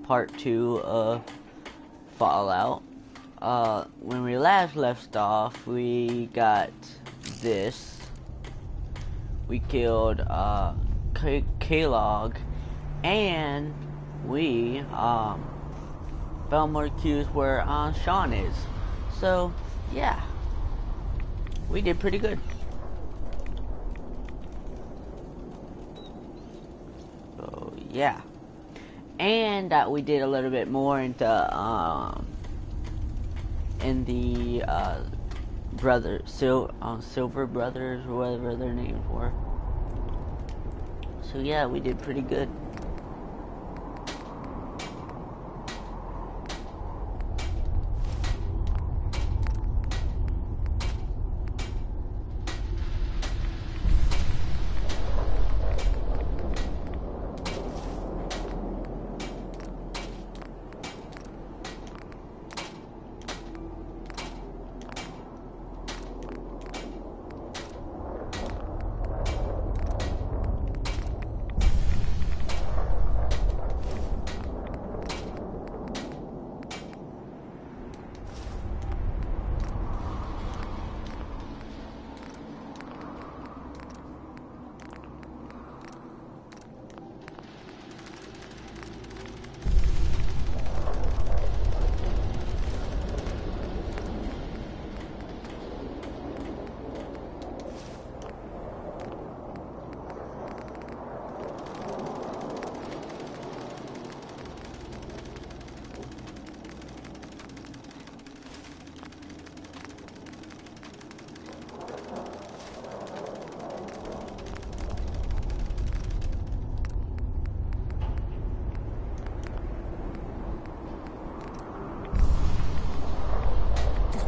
part 2 of Fallout. When we last left off, we got this. We killed K-Log, and we found more cues where Sean is. So yeah, we did pretty good. So yeah. And that we did a little bit more into in the Silver Brothers, or whatever their names were. So yeah, we did pretty good.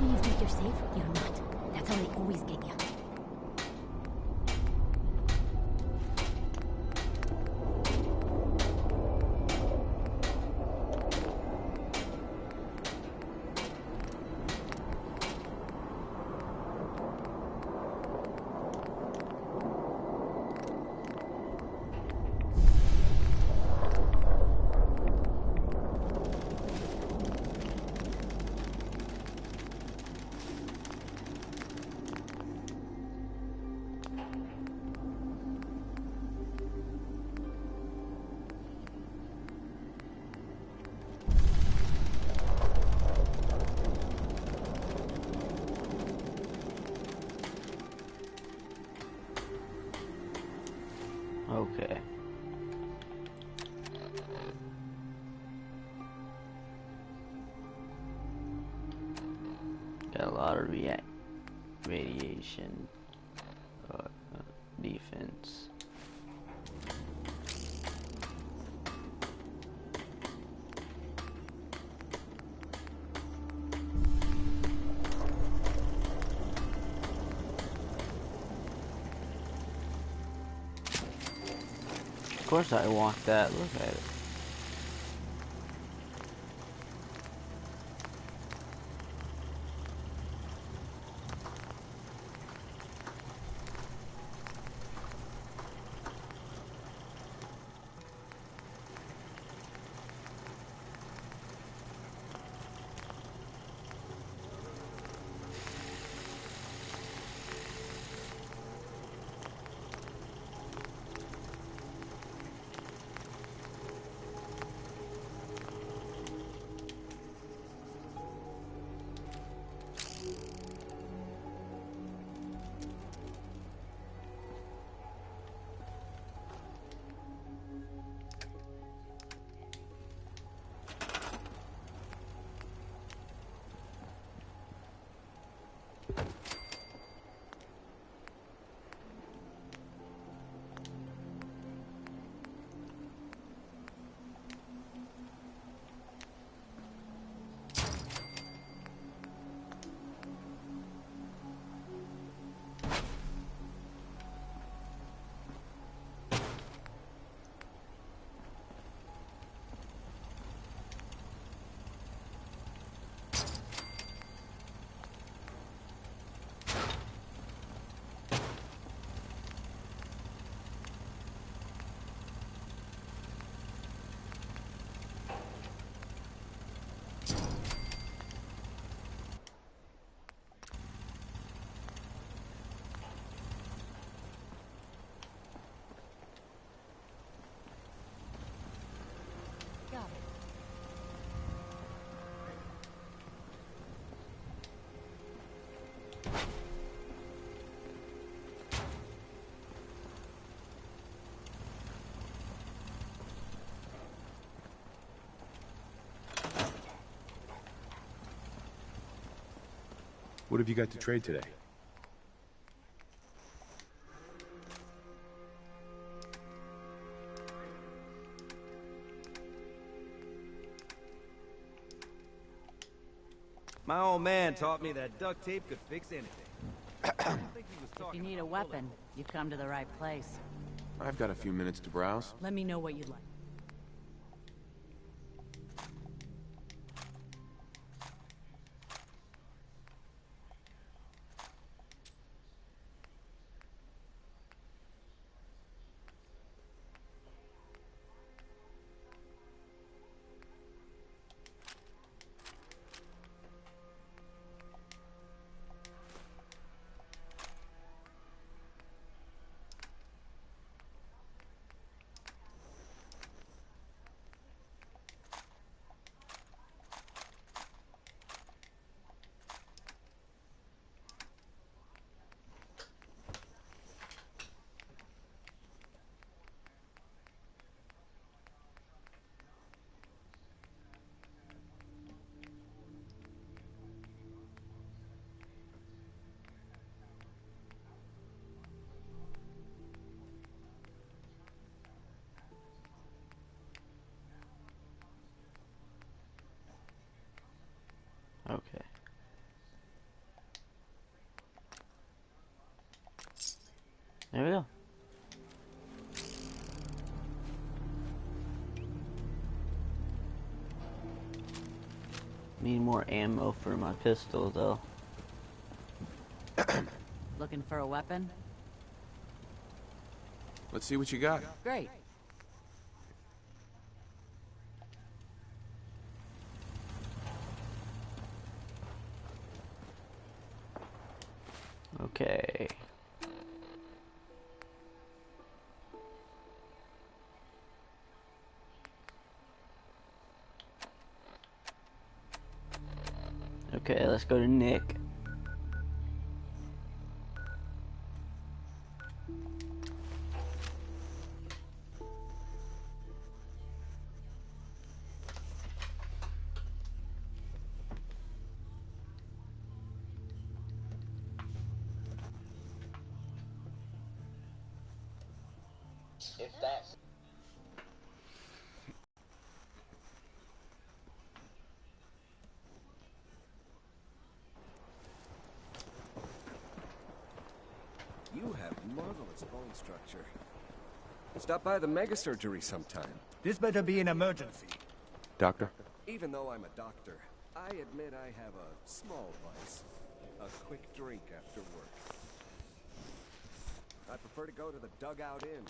When you think you're safe, you're not. That's how they always get you. Okay. Got a lot of radiation defense. Of course I want that. Look at it. What have you got to trade today? My old man taught me that duct tape could fix anything. I don't think he was If talking you need a about weapon, you've come to the right place. I've got a few minutes to browse. Let me know what you'd like. Okay. There we go. Need more ammo for my pistol, though. Looking for a weapon? Let's see what you got. Great. Okay. Okay, let's go to Nick. If that's You have marvelous bone structure. Stop by the mega surgery sometime. This better be an emergency. Doctor? Even though I'm a doctor, I admit I have a small vice. A quick drink after work. I prefer to go to the Dugout Inn.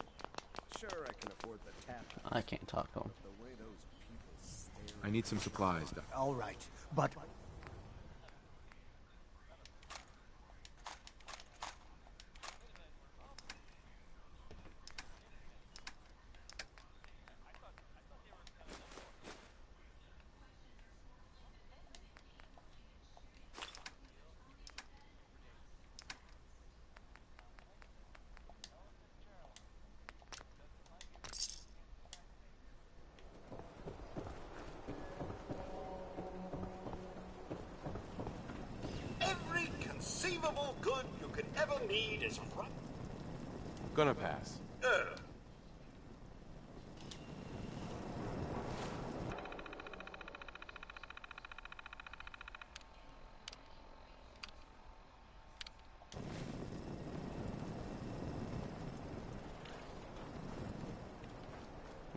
Sure, I can afford the tap. I can't talk to him. The way those people stare. I need some supplies, Doctor. All right, but Every conceivable good you could ever need is right. Gonna pass.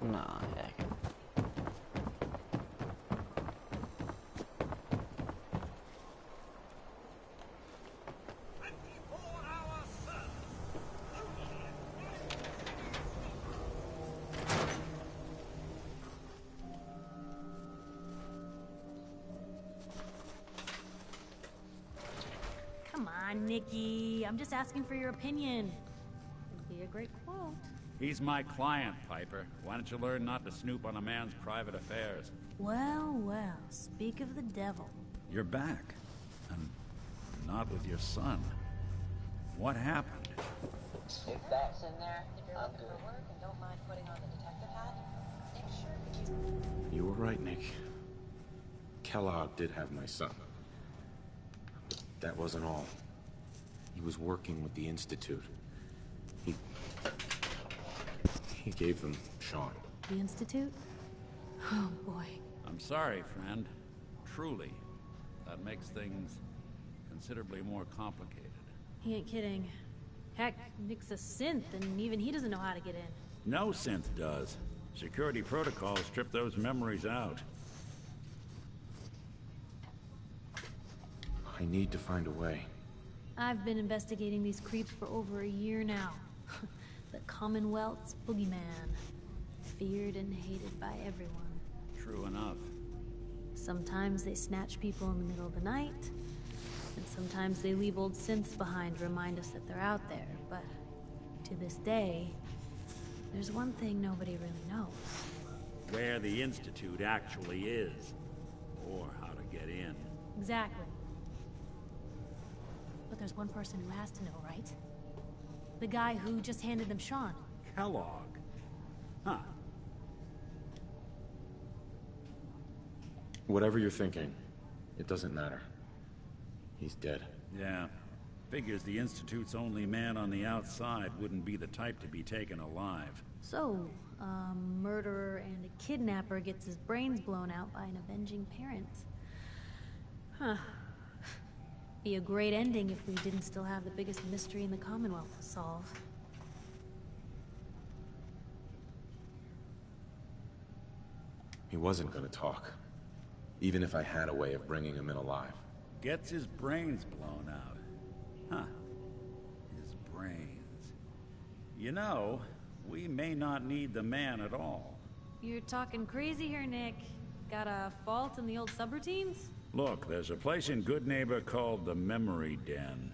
Nah, heck. And before our sun, Come on, Nikki. I'm just asking for your opinion. It'd be a great quote. He's my client, Piper. Why don't you learn not to snoop on a man's private affairs? Well, well, speak of the devil. You're back. And not with your son. What happened? if that's in there, I'm good. Work and don't mind putting on the detective hat. Make sure You were right, Nick. Kellogg did have my son. But that wasn't all. He was working with the Institute. He gave them Sean. The Institute? Oh, boy. I'm sorry, friend. Truly. That makes things considerably more complicated. He ain't kidding. Heck, Nick's a synth, and even he doesn't know how to get in. No synth does. Security protocols strip those memories out. I need to find a way. I've been investigating these creeps for over a year now. The Commonwealth's boogeyman. Feared and hated by everyone. True enough. Sometimes they snatch people in the middle of the night, and sometimes they leave old synths behind to remind us that they're out there, but to this day, there's one thing nobody really knows. Where the Institute actually is. Or how to get in. Exactly. But there's one person who has to know, right? The guy who just handed them Sean. Kellogg. Huh. Whatever you're thinking, it doesn't matter. He's dead. Yeah. Figures the Institute's only man on the outside wouldn't be the type to be taken alive. So, a murderer and a kidnapper gets his brains blown out by an avenging parent. Huh. Be a great ending if we didn't still have the biggest mystery in the Commonwealth to solve. He wasn't gonna talk. Even if I had a way of bringing him in alive. Gets his brains blown out. Huh. His brains. You know, we may not need the man at all. You're talking crazy here, Nick. Got a fault in the old subroutines? Look, there's a place in Goodneighbor called the Memory Den.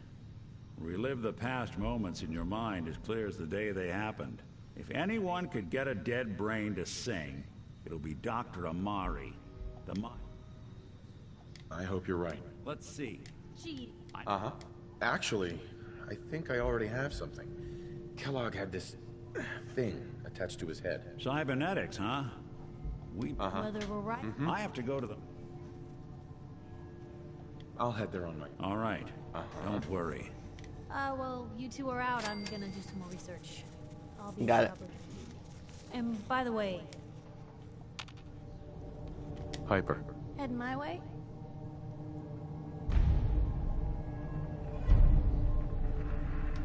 Relive the past moments in your mind as clear as the day they happened. If anyone could get a dead brain to sing, it'll be Dr. Amari. I hope you're right. Let's see. Gee. Uh-huh. Actually, I think I already have something. Kellogg had this thing attached to his head. Cybernetics, huh? Whether we're right? I have to go to the... I'll head there on my... All right. Don't worry. Well, you two are out. I'm gonna do some more research. I'll be Got it. covered. And by the way, Piper. heading my way?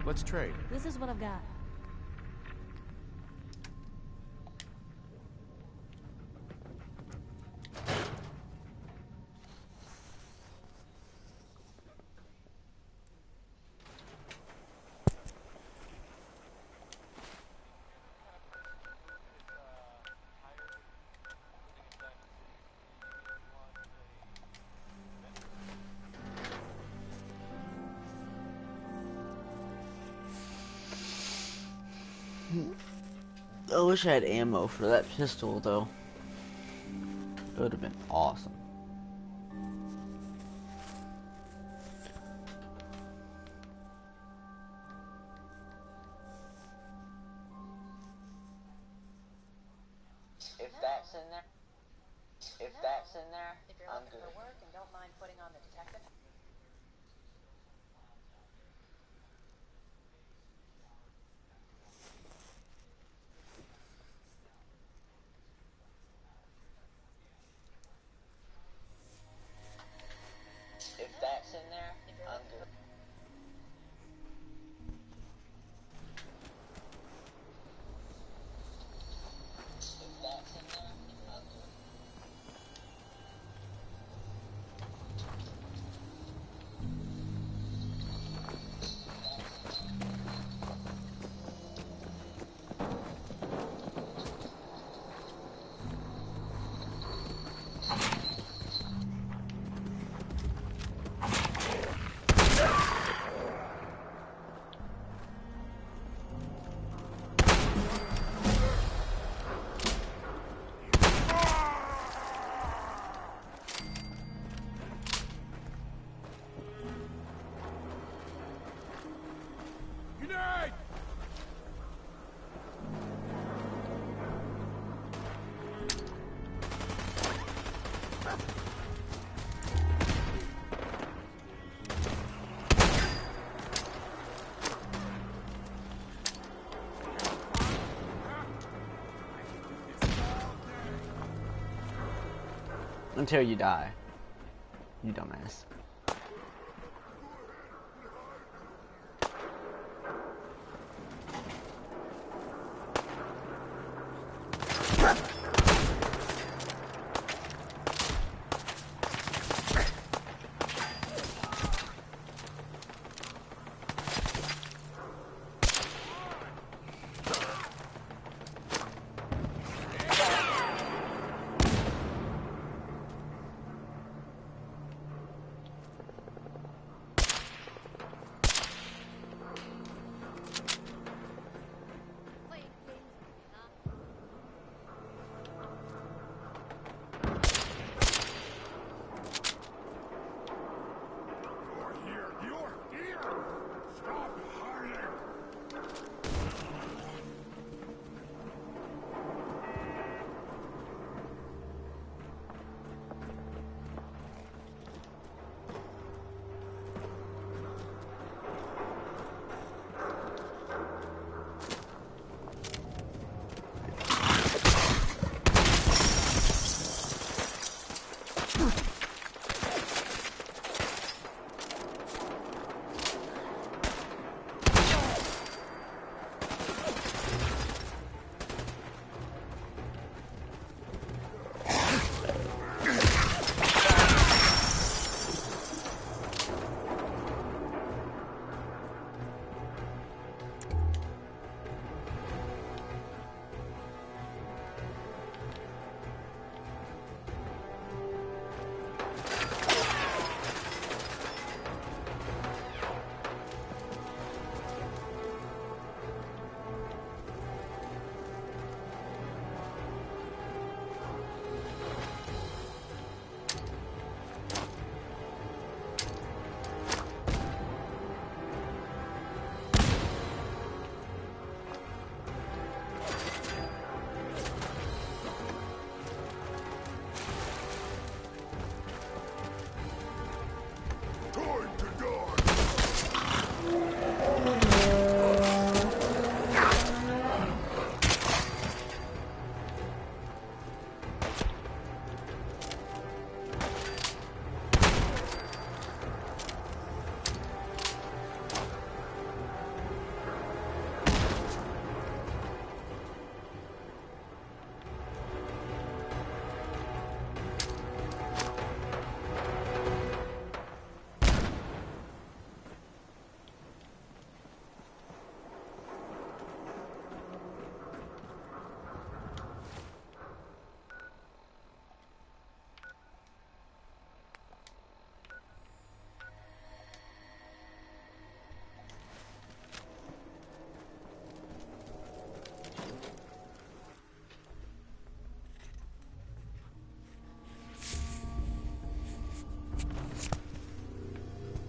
Let's trade. This is what I've got. I wish I had ammo for that pistol, though. It would have been awesome. If that's in there, if you're looking for work and don't mind putting on the detective. If that's in there, I'm good. If that's in there, I'm good. Until you die. You dumbass.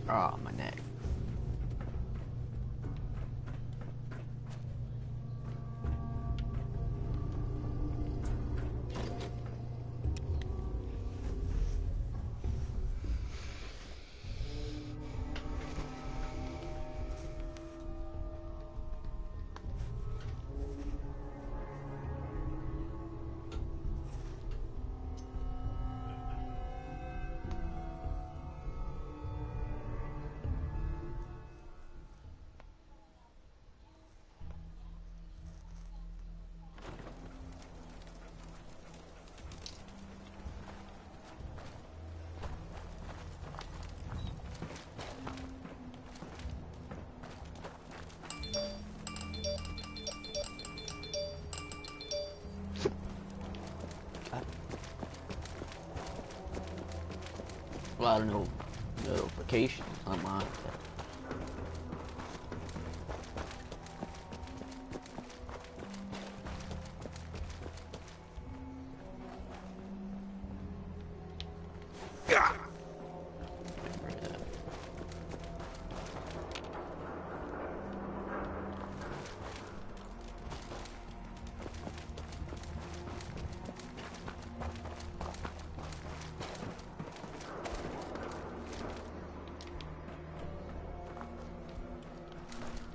Oh, my neck. A lot of notifications on my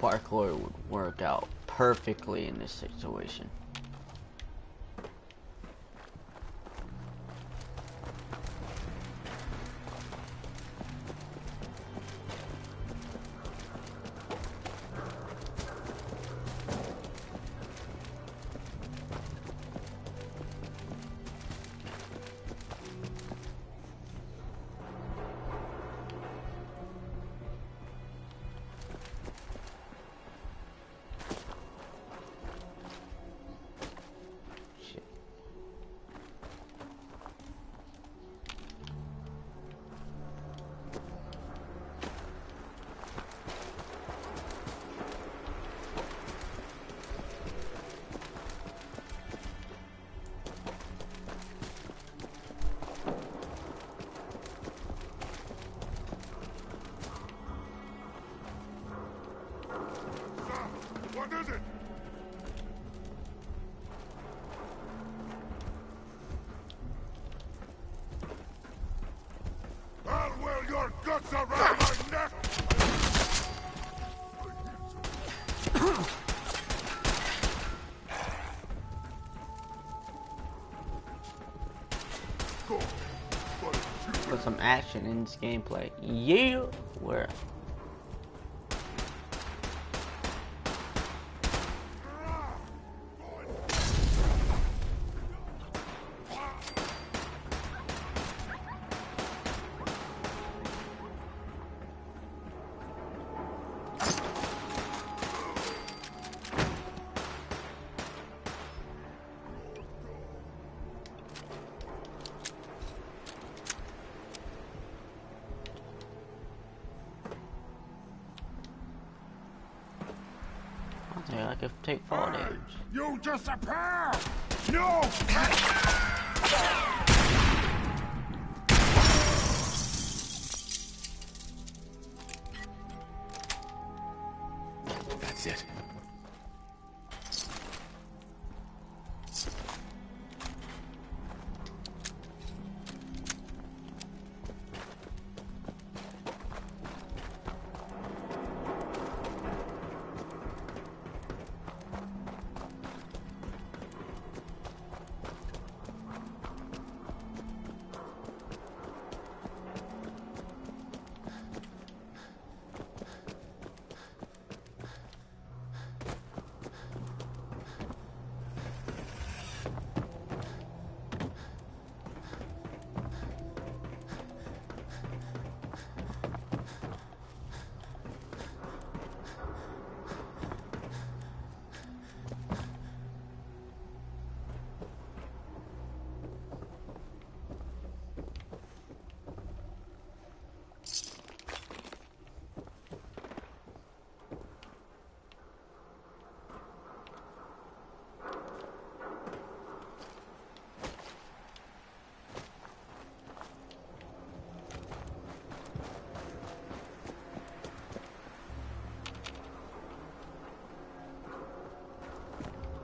parkour would work out perfectly in this situation. Put some action in this gameplay. Yeah! Where? Yeah, I could take fall damage. You disappear! No! That's it.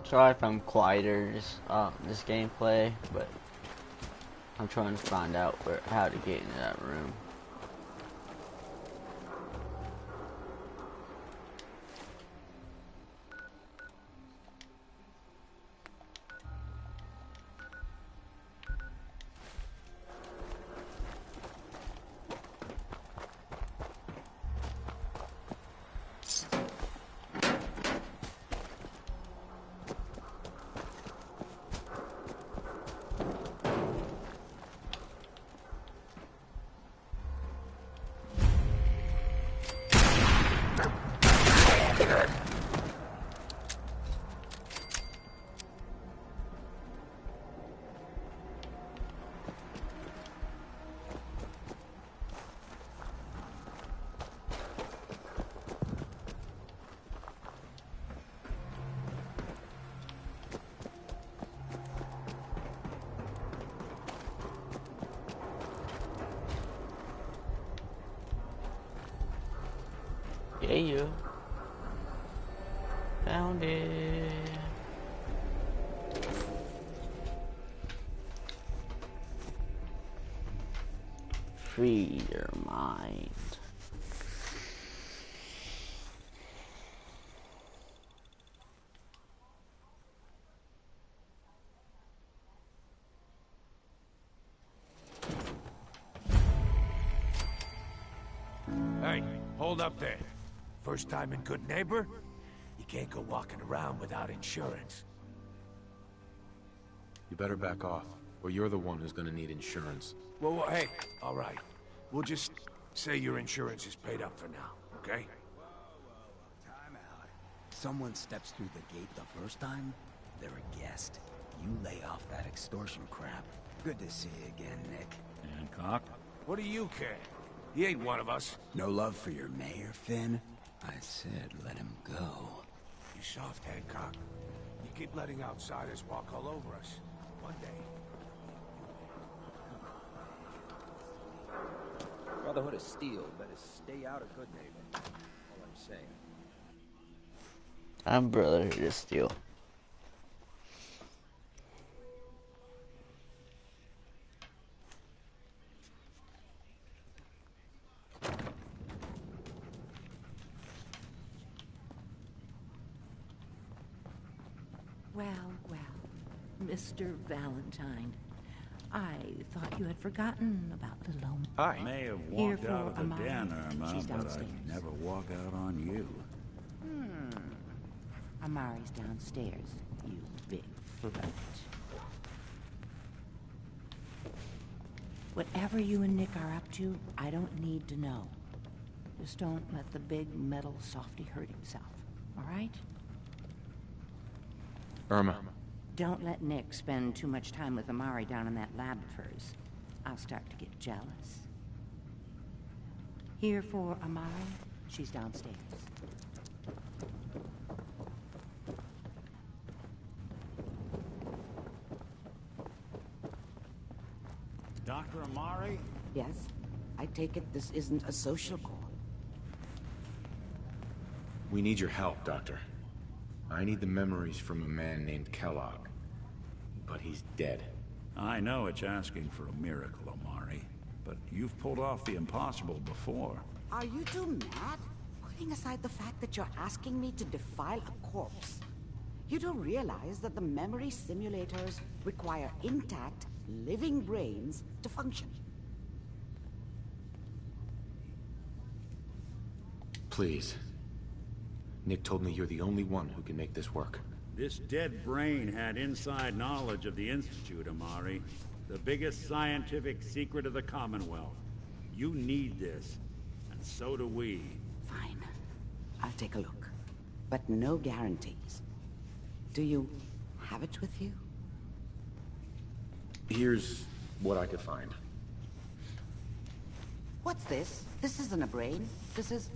Sorry if I'm quieter this gameplay, but I'm trying to find out how to get into that room. Yeah, you found it. Free your mind. Hey, hold up there. First time in Good Neighbor? You can't go walking around without insurance. You better back off, or you're the one who's gonna need insurance. Well, hey, all right. We'll just say your insurance is paid up for now, okay? Time out. Someone steps through the gate the first time, they're a guest. You lay off that extortion crap. Good to see you again, Nick. Hancock? What do you care? He ain't one of us. No love for your mayor, Finn? I said let him go. You soft, Hancock. You keep letting outsiders walk all over us. One day. Brotherhood of Steel better stay out of Good Neighbor. All I'm saying. I'm Brotherhood of Steel. Well, well, Mr. Valentine, I thought you had forgotten about little Omar. Hi. I may have Here walked for out of the Amara. den, Irma, She's but downstairs. I'd never walk out on you. Amari's downstairs, you big flirt. Whatever you and Nick are up to, I don't need to know. Just don't let the big metal softy hurt himself, all right? Irma. Don't let Nick spend too much time with Amari down in that lab of hers. I'll start to get jealous. Here for Amari, she's downstairs. Dr. Amari? Yes? I take it this isn't a social call. We need your help, Doctor. I need the memories from a man named Kellogg. But he's dead. I know it's asking for a miracle, Amari, but you've pulled off the impossible before. Are you two mad? Putting aside the fact that you're asking me to defile a corpse, you do realize that the memory simulators require intact, living brains to function. Please. Nick told me you're the only one who can make this work. This dead brain had inside knowledge of the Institute, Amari. The biggest scientific secret of the Commonwealth. You need this, and so do we. Fine. I'll take a look. But no guarantees. Do you have it with you? Here's what I could find. What's this? This isn't a brain. This is...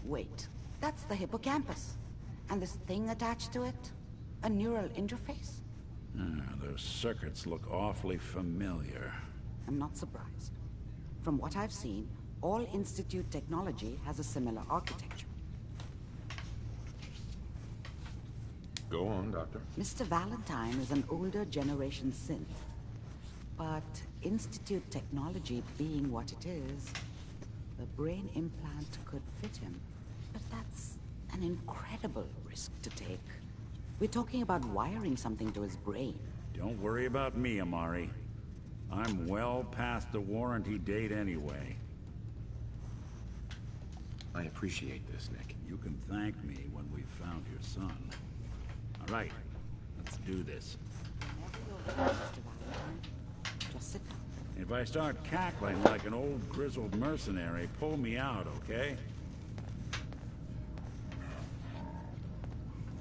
Wait. That's the hippocampus. And this thing attached to it? A neural interface? Those circuits look awfully familiar. I'm not surprised. From what I've seen, all Institute technology has a similar architecture. Go on, Doctor. Mr. Valentine is an older generation synth. But Institute technology being what it is, the brain implant could fit him. But that's an incredible risk to take. We're talking about wiring something to his brain. Don't worry about me, Amari. I'm well past the warranty date anyway. I appreciate this, Nick. You can thank me when we've found your son. All right, let's do this. Mr. Valentine, just sit down. If I start cackling like an old grizzled mercenary, pull me out, okay?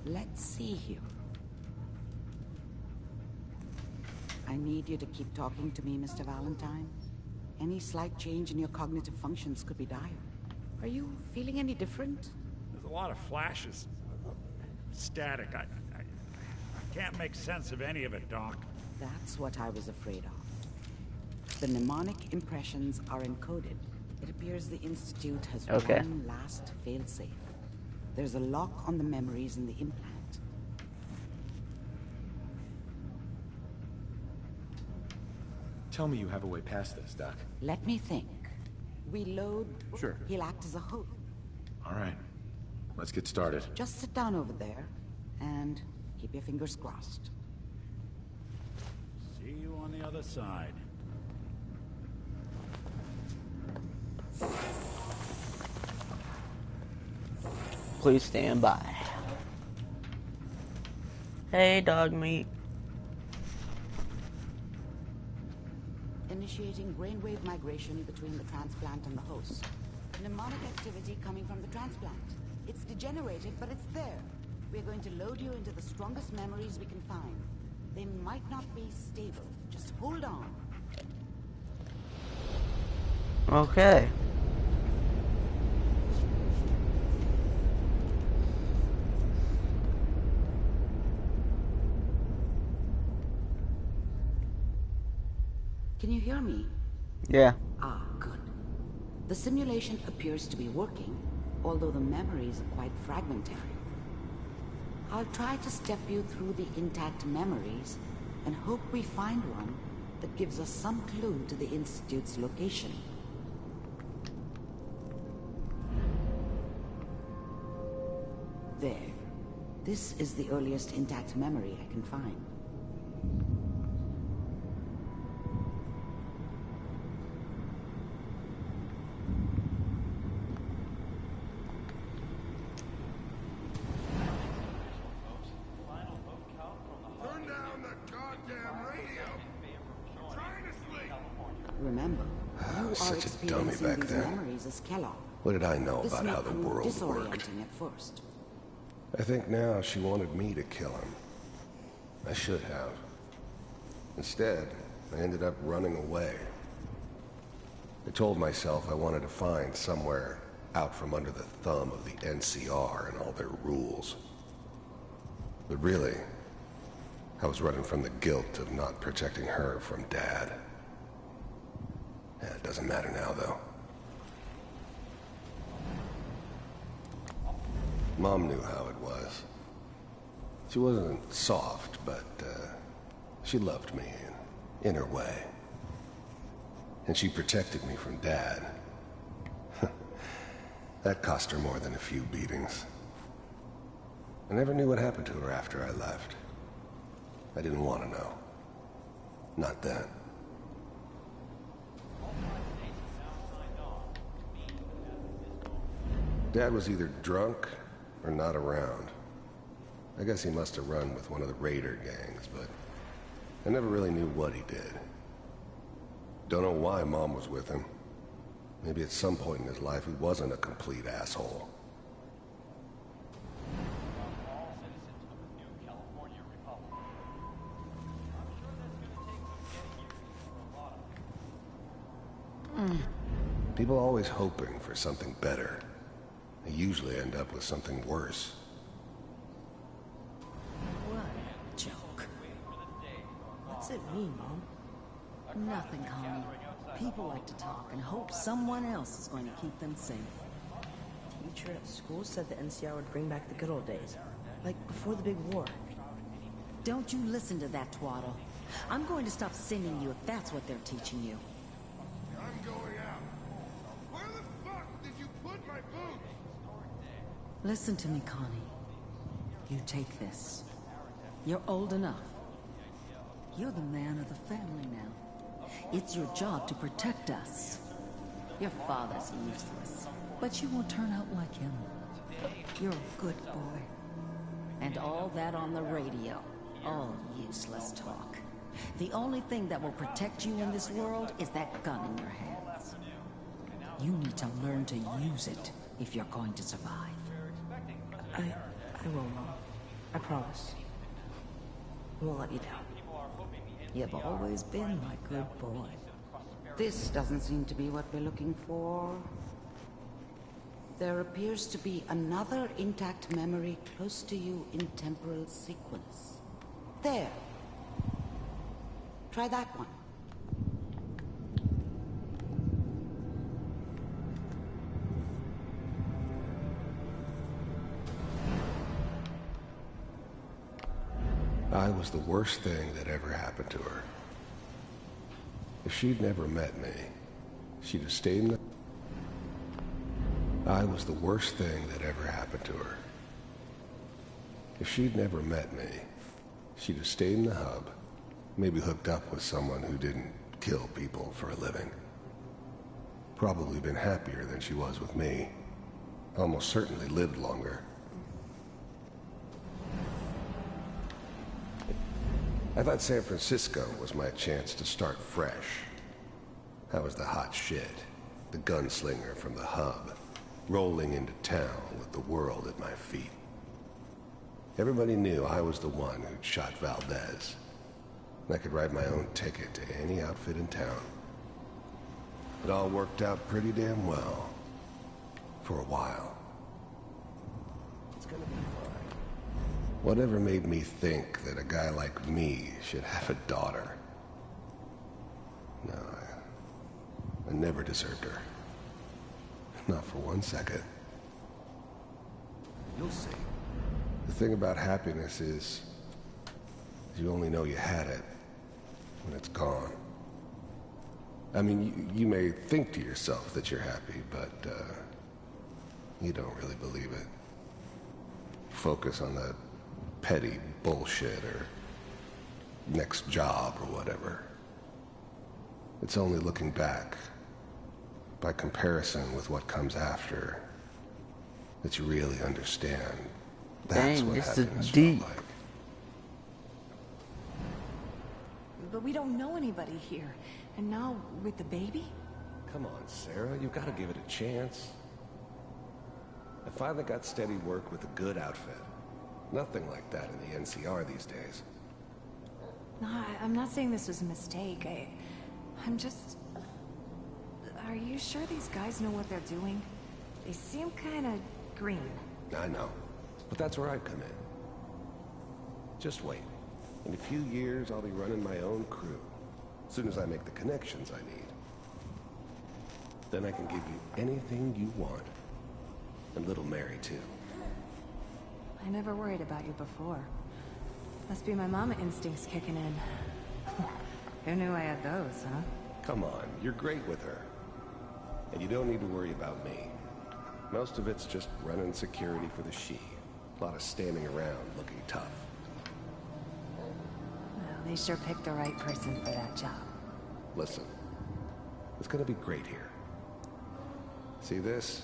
Let's see here. I need you to keep talking to me, Mr. Valentine. Any slight change in your cognitive functions could be dire. Are you feeling any different? There's a lot of flashes. Static. I can't make sense of any of it, Doc. That's what I was afraid of. The mnemonic impressions are encoded. It appears the Institute has one last failsafe. There's a lock on the memories in the implant. Tell me you have a way past this, Doc. Let me think. We load... Sure. He'll act as a host. All right. Let's get started. Just sit down over there, and keep your fingers crossed. See you on the other side. Please stand by. Hey, dog meat. Initiating brainwave migration between the transplant and the host. Mnemonic activity coming from the transplant. It's degenerated, but it's there. We're going to load you into the strongest memories we can find. They might not be stable. Just hold on. Okay. Can you hear me? Yeah. Ah, good. The simulation appears to be working, although the memories are quite fragmentary. I'll try to step you through the intact memories and hope we find one that gives us some clue to the Institute's location. There. This is the earliest intact memory I can find. Remember, you are Such a dummy experiencing back these then. memories as Kellogg. What did I know This about may how the prove world worked? disorienting at first. I think now she wanted me to kill him. I should have. Instead, I ended up running away. I told myself I wanted to find somewhere out from under the thumb of the NCR and all their rules. But really, I was running from the guilt of not protecting her from Dad. Yeah, it doesn't matter now, though. Mom knew how it was. She wasn't soft, but she loved me in her way. And she protected me from Dad. That cost her more than a few beatings. I never knew what happened to her after I left. I didn't want to know. Not then. Dad was either drunk or not around. I guess he must have run with one of the raider gangs, but I never really knew what he did. Don't know why Mom was with him. Maybe at some point in his life he wasn't a complete asshole. People always hoping for something better. They usually end up with something worse. What a joke. What's it mean, Mom? Nothing, Connie. People like to talk and hope someone else is going to keep them safe. Teacher at school said the NCR would bring back the good old days. Like before the big war. Don't you listen to that twaddle. I'm going to stop singing you if that's what they're teaching you. I'm going out. Where the fuck did you put my boots? Listen to me, Connie. You take this. You're old enough. You're the man of the family now. It's your job to protect us. Your father's useless, but you won't turn out like him. You're a good boy. And all that on the radio, all useless talk. The only thing that will protect you in this world is that gun in your hands. You need to learn to use it if you're going to survive. I will, Mom. I promise. I won't let you down. You've always been my good boy. This doesn't seem to be what we're looking for. There appears to be another intact memory close to you in temporal sequence. There. Try that one. I was the worst thing that ever happened to her. If she'd never met me, she'd have stayed in the... I was the worst thing that ever happened to her. If she'd never met me, she'd have stayed in the hub, maybe hooked up with someone who didn't kill people for a living. Probably been happier than she was with me. Almost certainly lived longer. I thought San Francisco was my chance to start fresh. I was the hot shit, the gunslinger from the hub, rolling into town with the world at my feet. Everybody knew I was the one who'd shot Valdez. And I could write my own ticket to any outfit in town. It all worked out pretty damn well. For a while. It's gonna be fine. Whatever made me think that a guy like me should have a daughter? No, I never deserved her. Not for 1 second. You'll see. The thing about happiness is you only know you had it when it's gone. I mean, you may think to yourself that you're happy, but you don't really believe it. Focus on that petty bullshit or next job or whatever. It's only looking back, by comparison with what comes after, that you really understand. That's Dang, what this is happiness deep. felt like. But we don't know anybody here. And now with the baby? Come on, Sarah, you gotta give it a chance. I finally got steady work with a good outfit. Nothing like that in the NCR these days. No, I'm not saying this was a mistake. I'm just... Are you sure these guys know what they're doing? They seem kinda green. I know, but that's where I come in. Just wait. In a few years, I'll be running my own crew. As soon as I make the connections I need. Then I can give you anything you want. And little Mary, too. I never worried about you before. Must be my mama instincts kicking in. Who knew I had those, huh? Come on, you're great with her. And you don't need to worry about me. Most of it's just running security for the She. A lot of standing around looking tough. Well, they sure picked the right person for that job. Listen, it's gonna be great here. See this?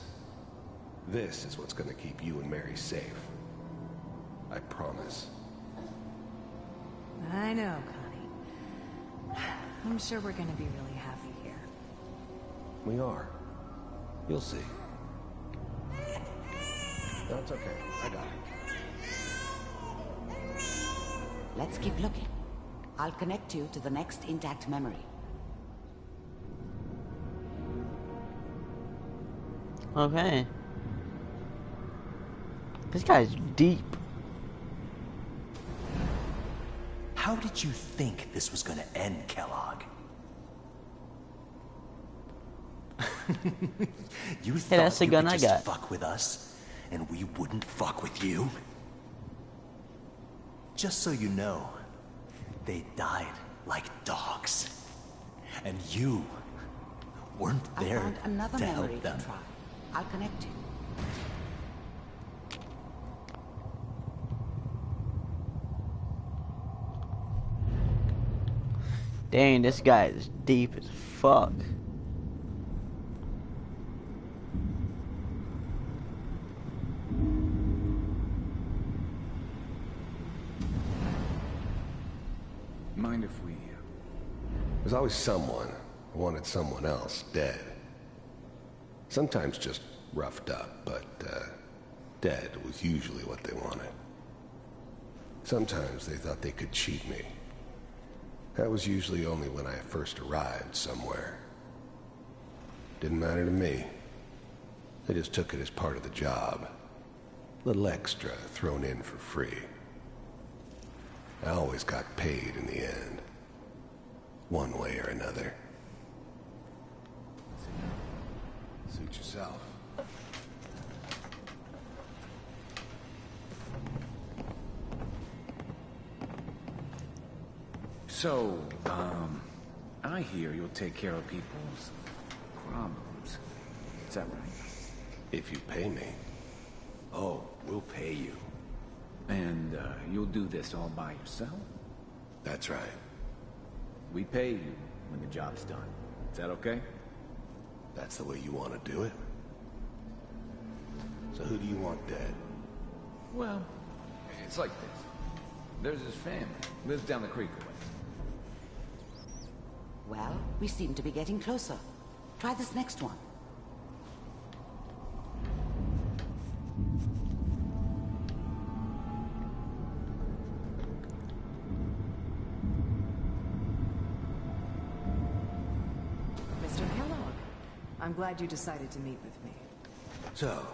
This is what's gonna keep you and Mary safe. I promise. I know, Connie. I'm sure we're gonna be really happy here. We are. You'll see. No, it's okay. I got it. Let's keep looking. I'll connect you to the next intact memory. Okay. This guy's deep. How did you think this was gonna end, Kellogg? You thought that's the you gun could I just got. fuck with us, and we wouldn't fuck with you? Just so you know, they died like dogs. And you weren't I there found another to memory help them. to try. I'll connect you. Dang, this guy is deep as fuck. Mind if we... There's always someone who wanted someone else dead. Sometimes just roughed up, but dead was usually what they wanted. Sometimes they thought they could cheat me. That was usually only when I first arrived somewhere. Didn't matter to me. They just took it as part of the job. Little extra thrown in for free. I always got paid in the end. One way or another. Suit yourself. So, I hear you'll take care of people's problems. Is that right? If you pay me. Oh, we'll pay you. And, you'll do this all by yourself? That's right. We pay you when the job's done. Is that okay? That's the way you want to do it? So who do you want dead? Well, it's like this. There's his family. Lives down the creek away. Well, we seem to be getting closer. Try this next one. Mr. Kellogg, I'm glad you decided to meet with me. So,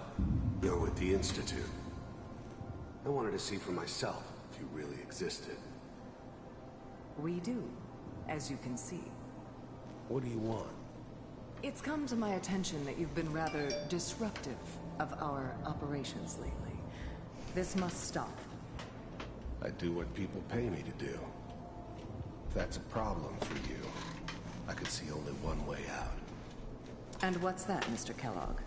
you're with the Institute. I wanted to see for myself if you really existed. We do, as you can see. What do you want? It's come to my attention that you've been rather disruptive of our operations lately. This must stop. I do what people pay me to do. If that's a problem for you, I could see only one way out. And what's that, Mr. Kellogg?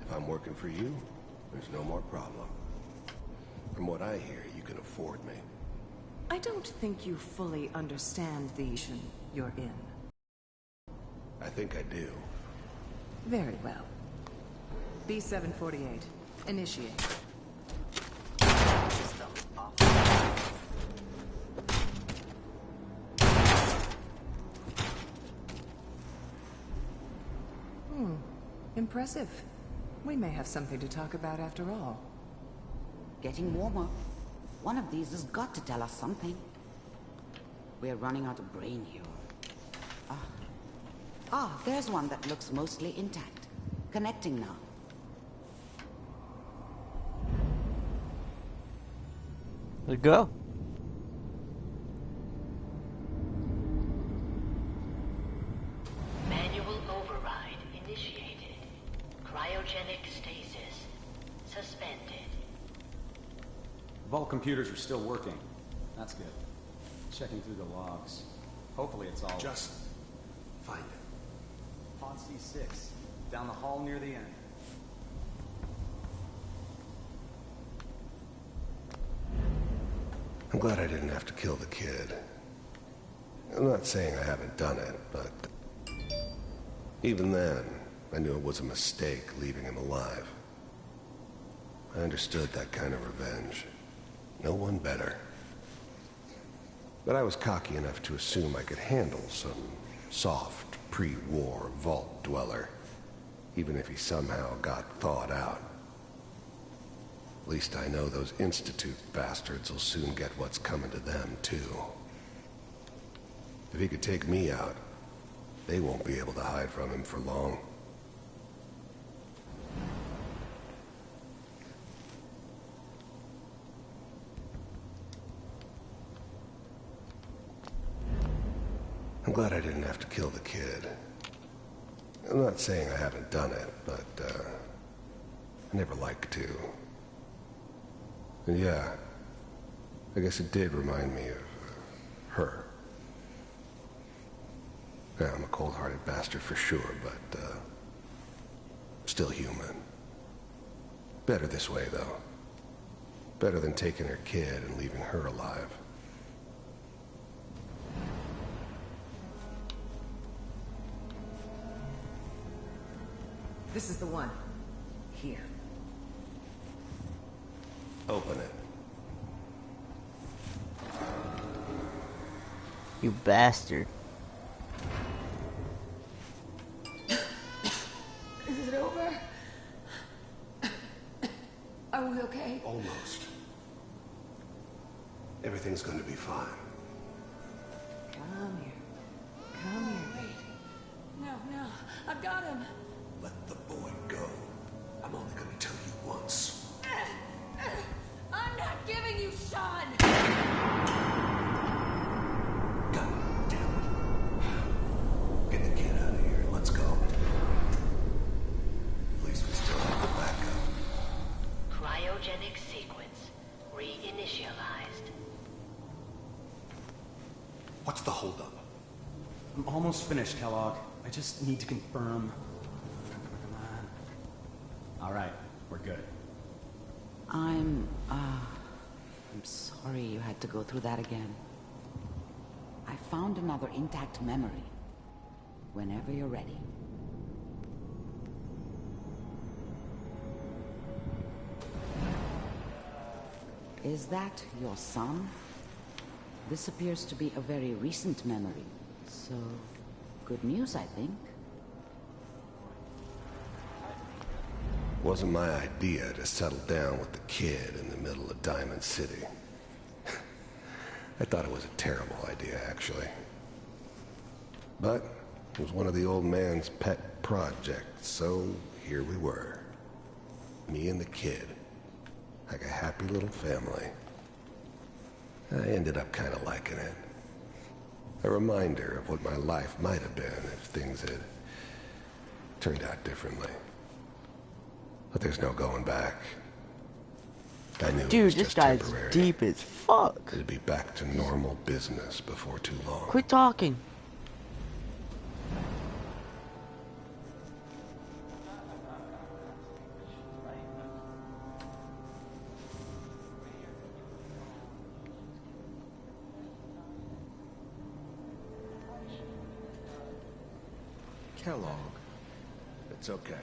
If I'm working for you, there's no more problem. From what I hear, you can afford me. I don't think you fully understand the mission you're in. I think I do. Very well. B-748, initiate. Impressive. We may have something to talk about after all. Getting warmer. One of these has got to tell us something. We're running out of brain here. There's one that looks mostly intact. Connecting now. Let's go. Manual override initiated. Cryogenic stasis suspended. Vault computers are still working. That's good. Checking through the logs. Hopefully it's all... Just find it. Pod C6. Down the hall near the end. I'm glad I didn't have to kill the kid. I'm not saying I haven't done it, but... even then, I knew it was a mistake leaving him alive. I understood that kind of revenge. No one better. But I was cocky enough to assume I could handle some soft, pre-war vault dweller, even if he somehow got thawed out. At least I know those Institute bastards will soon get what's coming to them, too. If he could take me out, they won't be able to hide from him for long. I'm glad I didn't have to kill the kid. I'm not saying I haven't done it, but, I never like to. And yeah, I guess it did remind me of her. Yeah, I'm a cold-hearted bastard for sure, but, still human. Better this way, though. Better than taking her kid and leaving her alive. This is the one. Here. Open it. You bastard. Is it over? Are we okay? Almost. Everything's gonna be fine. Come here. Come here. Wait. No. I've got him. Let the boy go. I'm only gonna tell you once. I'm not giving you Sean! God damn it. Get the kid out of here. Let's go. At least we still have the backup. Cryogenic sequence reinitialized. What's the holdup? I'm almost finished, Kellogg. I just need to confirm. Come on. All right, we're good. I'm sorry you had to go through that again. I found another intact memory. Whenever you're ready. Is that your son? This appears to be a very recent memory, so good news, I think. Wasn't my idea to settle down with the kid in the middle of Diamond City. I thought it was a terrible idea, actually. But it was one of the old man's pet projects, so here we were. Me and the kid. Like a happy little family. I ended up kind of liking it. A reminder of what my life might have been if things had turned out differently. But there's no going back. I knew Dude, this guy's deep as fuck. It'd be back to normal business before too long. Quit talking. Kellogg. It's okay.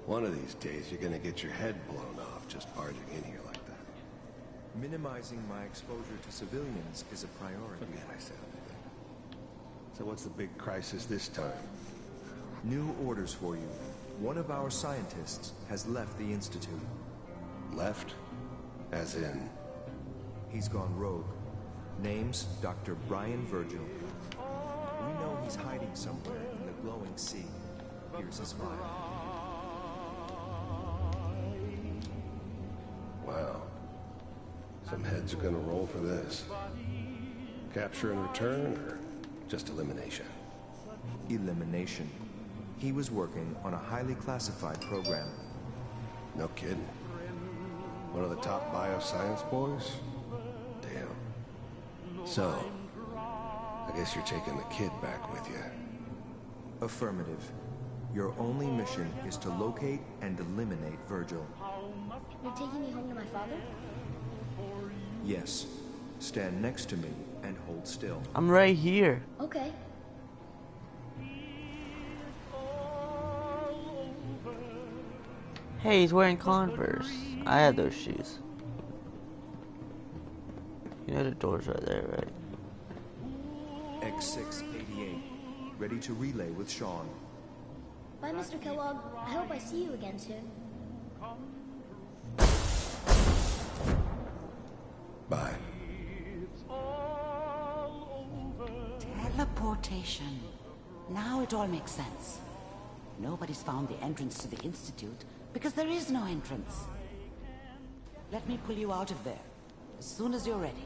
One of these days, you're gonna get your head blown off just barging in here like that. Minimizing my exposure to civilians is a priority. Forget I said anything. So what's the big crisis this time? New orders for you. One of our scientists has left the Institute. Left? As in? He's gone rogue. Name's Dr. Brian Virgil. We know he's hiding somewhere in the glowing sea. Here's his file. Wow. Some heads are gonna roll for this. Capture and return, or just elimination? Elimination. He was working on a highly classified program. No kidding. One of the top bioscience boys? Damn. So, I guess you're taking the kid back with you. Affirmative. Your only mission is to locate and eliminate Virgil. You're taking me home to my father? Yes. Stand next to me and hold still. I'm right here. Okay. Hey, he's wearing Converse. I had those shoes. You know the door's right there, right? X688. Ready to relay with Sean. Bye, Mr. Kellogg. I hope I see you again soon. Bye. Teleportation. Now it all makes sense. Nobody's found the entrance to the Institute because there is no entrance. Let me pull you out of there as soon as you're ready.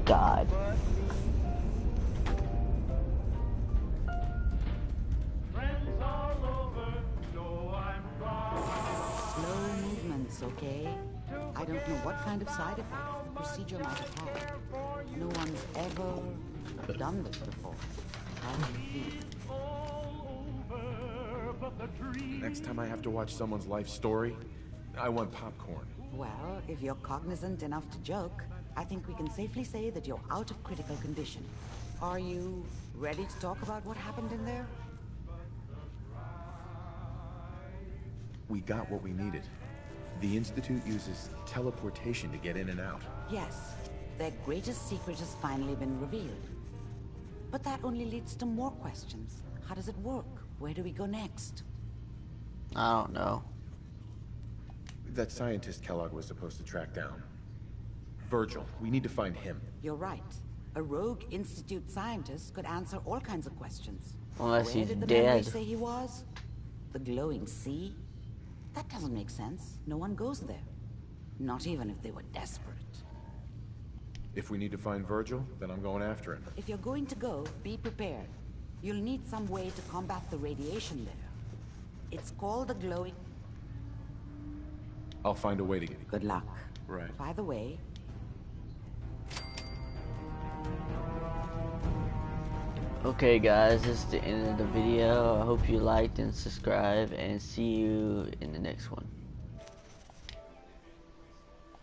God. Slow movements, okay? I don't know what kind of side effects the procedure might have had. No one's ever done this before. How do you feel? Next time I have to watch someone's life story, I want popcorn. Well, if you're cognizant enough to joke, I think we can safely say that you're out of critical condition. Are you ready to talk about what happened in there? We got what we needed. The Institute uses teleportation to get in and out. Yes, their greatest secret has finally been revealed. But that only leads to more questions. How does it work? Where do we go next? I don't know. That scientist Kellogg was supposed to track down. Virgil, we need to find him. You're right. A rogue Institute scientist could answer all kinds of questions. Unless Where he's did the dead. memory say he was? The glowing sea? That doesn't make sense. No one goes there. Not even if they were desperate. If we need to find Virgil, then I'm going after him. If you're going to go, be prepared. You'll need some way to combat the radiation there. It's called the glowing... I'll find a way to get it. Good luck. Right. By the way... Okay guys, this is the end of the video. I hope you liked and subscribe, and see you in the next one.